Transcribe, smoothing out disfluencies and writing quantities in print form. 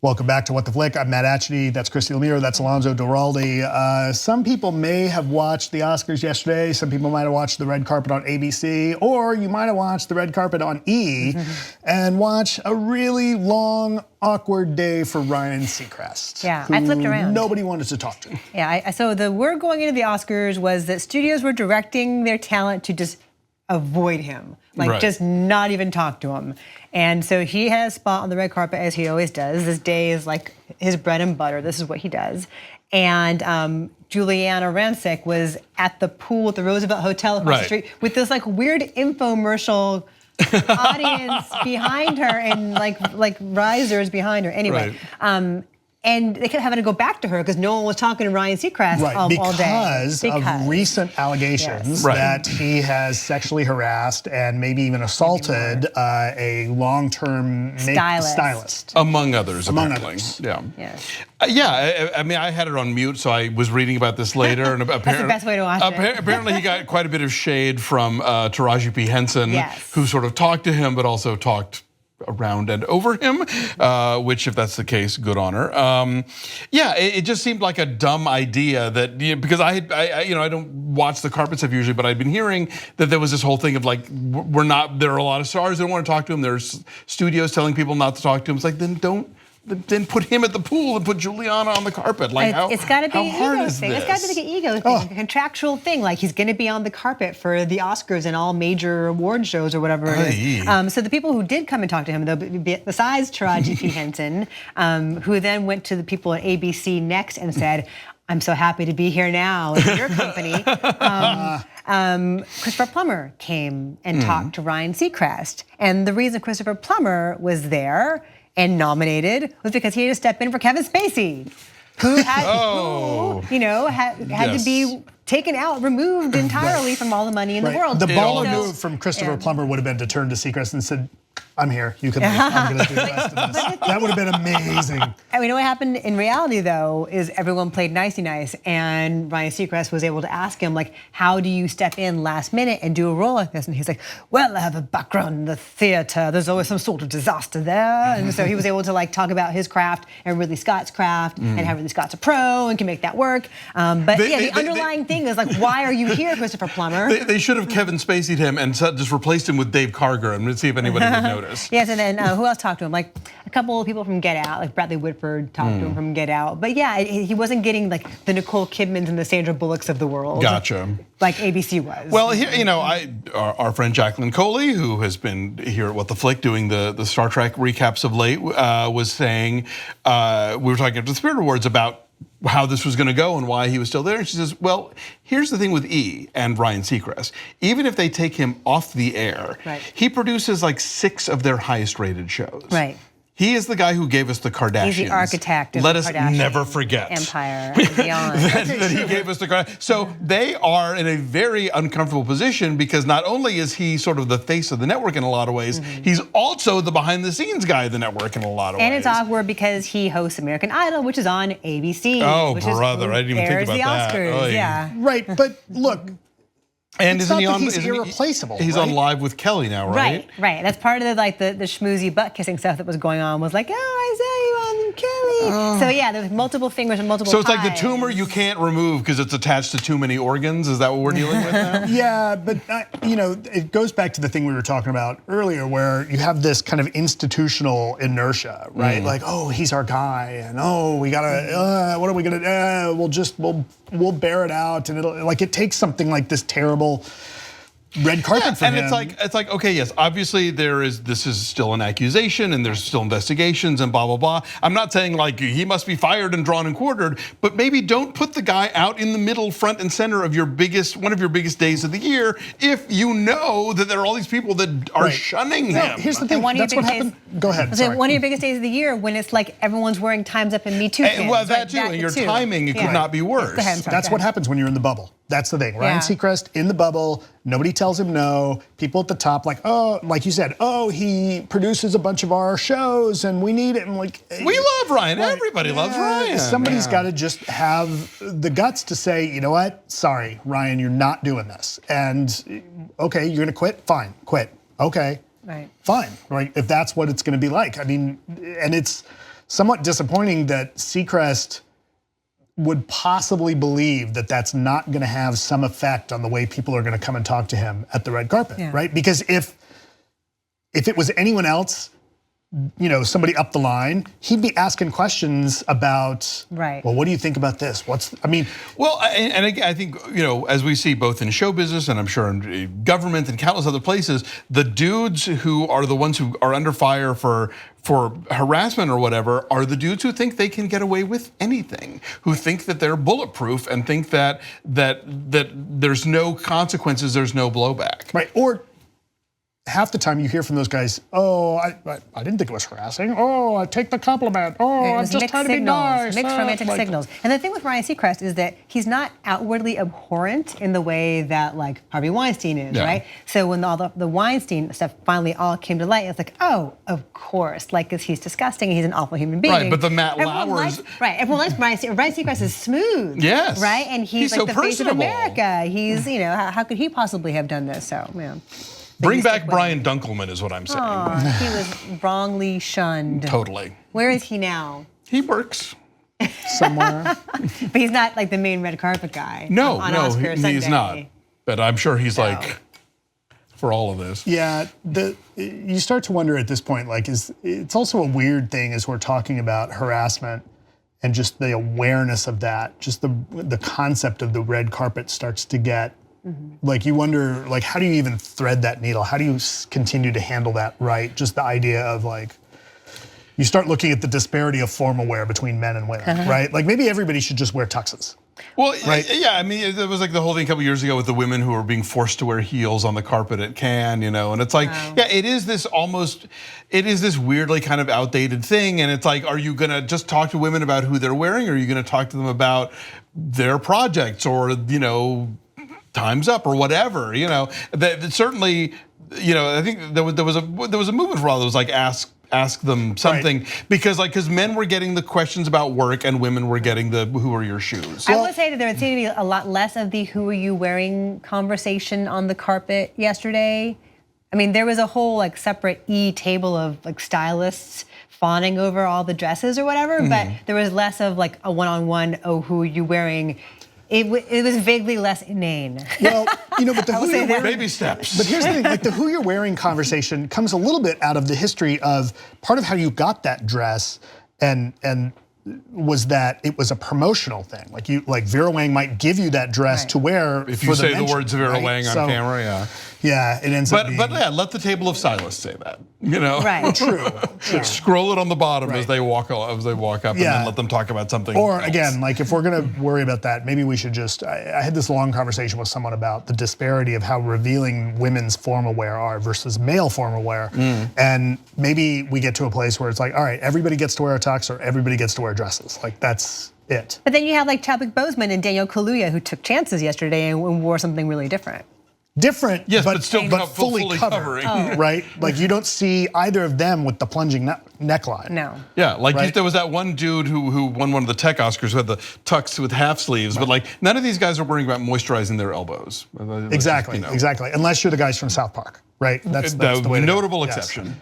Welcome back to What the Flick. I'm Matt Atchity. That's Christy Lemire. That's Alonso Duralde. Some people may have watched the Oscars yesterday. Some people might have watched the red carpet on ABC, or you might have watched the red carpet on E! And watched a really long, awkward day for Ryan Seacrest. Yeah, I flipped around. Nobody wanted to talk to. Yeah, so the word going into the Oscars was that studios were directing their talent to just avoid him, like just not even talk to him. And so he has a spot on the red carpet, as he always does. This day is like his bread and butter. This is what he does. And Juliana Rancic was at the pool at the Roosevelt Hotel across the street with this like weird infomercial audience behind her and like risers behind her. Anyway, and they kept having to go back to her because no one was talking to Ryan Seacrest all day. Because of recent allegations that he has sexually harassed and maybe even assaulted a long-term stylist. Among others, apparently. Yeah. Yeah, I mean, I had it on mute, so I was reading about this later. And That's the best way to watch it. Apparently, he got quite a bit of shade from Taraji P. Henson, who sort of talked to him, but also talked around and over him, which, if that's the case, good on her. Yeah, it just seemed like a dumb idea that, because I don't watch the carpet stuff usually, but I'd been hearing that there was this whole thing of like, there are a lot of stars that don't want to talk to him. There's studios telling people not to talk to him. It's like, then put him at the pool and put Juliana on the carpet. Like, it's got to be how hard ego is thing. this? It's got to be like an ego thing, a contractual thing. Like he's going to be on the carpet for the Oscars and all major award shows or whatever it is. So the people who did come and talk to him, though, besides Taraji P. Henson, who then went to the people at ABC Next and said, "I'm so happy to be here now in your company." Christopher Plummer came and talked to Ryan Seacrest, and the reason Christopher Plummer was there and nominated was because he had to step in for Kevin Spacey, who had, had to be taken out, removed entirely from all the money in the world. The baller move from Christopher Plummer would have been to turn to Seacrest and said, "I'm here. You can leave. I'm going to do the rest of this." That would have been amazing. And we know what happened in reality, though, is everyone played nicey nice, and Ryan Seacrest was able to ask him, like, how do you step in last minute and do a role like this? And he's like, well, I have a background in the theater. There's always some sort of disaster there. And so he was able to like talk about his craft and Ridley Scott's craft and how Ridley Scott's a pro and can make that work. But the underlying thing is like, why are you here, Christopher Plummer? They should have Kevin Spacey'd him and just replaced him with Dave Karger and see if anybody would notice. Yes, and then who else talked to him? Like a couple of people from Get Out, like Bradley Whitford talked to him from Get Out. But yeah, he wasn't getting like the Nicole Kidmans and the Sandra Bullocks of the world. Gotcha. Like ABC was. Well, here, our friend Jacqueline Coley, who has been here at What the Flick doing the Star Trek recaps of late, was saying, we were talking after the Spirit Awards about how this was going to go and why he was still there. And she says, well, here's the thing with E! And Ryan Seacrest. Even if they take him off the air, he produces like 6 of their highest rated shows. He is the guy who gave us the Kardashians. He's the architect of Let the us Kardashian never forget. Empire and beyond. that he gave us the Kardashians. So they are in a very uncomfortable position because not only is he sort of the face of the network in a lot of ways, he's also the behind the scenes guy of the network in a lot of ways. And it's awkward because he hosts American Idol, which is on ABC. Oh, brother, I didn't even think about that. There's the Oscars, yeah. Right, but look, and it's isn't not he that on? He's irreplaceable. He's on Live with Kelly now, right? Right. That's part of the schmoozy butt kissing stuff that was going on. Was like, oh, I saw you on Kelly. So yeah, there's multiple fingers and multiple. So it's like the tumor you can't remove because it's attached to too many organs. Is that what we're dealing with now? Yeah, but it goes back to the thing we were talking about earlier, where you have this kind of institutional inertia, right? Like, oh, he's our guy, and oh, we gotta. What are we gonna? We'll bear it out, and it takes something like this terrible red carpet for him. And it's like okay, yes, obviously this is still an accusation and there's still investigations and blah blah blah. I'm not saying like he must be fired and drawn and quartered, but maybe don't put the guy out in the middle, front and center of one of your biggest days of the year if you know that there are all these people that are shunning him. Here's the thing. That's what happened. Go ahead. So one of your biggest days of the year when it's like everyone's wearing Time's Up and Me Too. Well, that too. And your timing could not be worse. That's what happens when you're in the bubble. That's the thing. Ryan Seacrest in the bubble. Nobody tells him no. People at the top like, oh, like you said, oh, he produces a bunch of our shows and we need it. And like, we love Ryan. Everybody loves Ryan. Somebody's got to just have the guts to say, you know what? Sorry, Ryan, you're not doing this. And okay, you're gonna quit? Fine, quit. Okay, fine. Right? If that's what it's gonna be like. I mean, and it's somewhat disappointing that Seacrest would possibly believe that that's not going to have some effect on the way people are going to come and talk to him at the red carpet, right? Because if it was anyone else, you know, somebody up the line, he'd be asking questions about, well, what do you think about this? Well, and again, I think, you know, as we see both in show business and I'm sure in government and countless other places, the dudes who are the ones who are under fire for harassment or whatever are the dudes who think they can get away with anything, who think that they're bulletproof and think that there's no consequences, there's no blowback. Right, or half the time you hear from those guys, oh, I didn't think it was harassing. Oh, I take the compliment. Oh, I'm just trying to be nice. Mixed romantic signals. And the thing with Ryan Seacrest is that he's not outwardly abhorrent in the way that like Harvey Weinstein is, right? So when all the Weinstein stuff finally all came to light, it's like, oh, of course, like because he's disgusting, he's an awful human being. Right, but the Matt Lauers. Everyone likes Ryan Seacrest is smooth. Yes. Right, and he's like so the personable. face of America. He's, you know, how could he possibly have done this? So, yeah. Bring back Brian Dunkelman is what I'm saying. He was wrongly shunned. Totally. Where is he now? He works somewhere. But he's not like the main red carpet guy. No, he's not. But I'm sure he's like for all of this. Yeah, you start to wonder at this point, like, it's also a weird thing as we're talking about harassment and just the awareness of that, just the concept of the red carpet starts to get. Like you wonder, like how do you even thread that needle? How do you continue to handle that right? Just the idea of like, you start looking at the disparity of formal wear between men and women, right? Like maybe everybody should just wear tuxes. Well, yeah, I mean, it was like the whole thing a couple years ago with the women who were being forced to wear heels on the carpet at Cannes, you know, and it's like, yeah, it is this weirdly kind of outdated thing, and it's like, are you gonna just talk to women about who they're wearing, or are you gonna talk to them about their projects, or, you know, Time's Up or whatever, you know? That certainly, you know, I think there was a movement for a while that was like ask them something, because men were getting the questions about work and women were getting the who are your shoes. I would say that there would seem to be a lot less of the who are you wearing conversation on the carpet yesterday. I mean, there was a whole like separate table of like stylists fawning over all the dresses or whatever, but there was less of like a one-on-one, oh, who are you wearing? It was vaguely less inane. Well, you know, but the who you're wearing, baby steps. But here's the thing, like the who you're wearing conversation comes a little bit out of the history of part of how you got that dress and was that it was a promotional thing. Like Vera Wang might give you that dress to wear if you say the words Vera Wang on camera, yeah, it ends up being. But yeah, let the table of stylists say that. You know, right? True. Scroll it on the bottom as they walk up, and then let them talk about something. Or else. again, like if we're gonna worry about that, maybe we should just. I had this long conversation with someone about the disparity of how revealing women's formal wear are versus male formal wear, and maybe we get to a place where it's like, all right, everybody gets to wear a tux or everybody gets to wear dresses. Like that's it. But then you have like Chadwick Boseman and Daniel Kaluuya who took chances yesterday and wore something really different. Different, yes, but still fully covering, right? Like you don't see either of them with the plunging neckline. No. Yeah, like there was that one dude who won one of the tech Oscars who had the tux with half sleeves, but like none of these guys are worrying about moisturizing their elbows. Exactly, exactly. Unless you're the guys from South Park, right? That's the way to notable go. exception. Yes.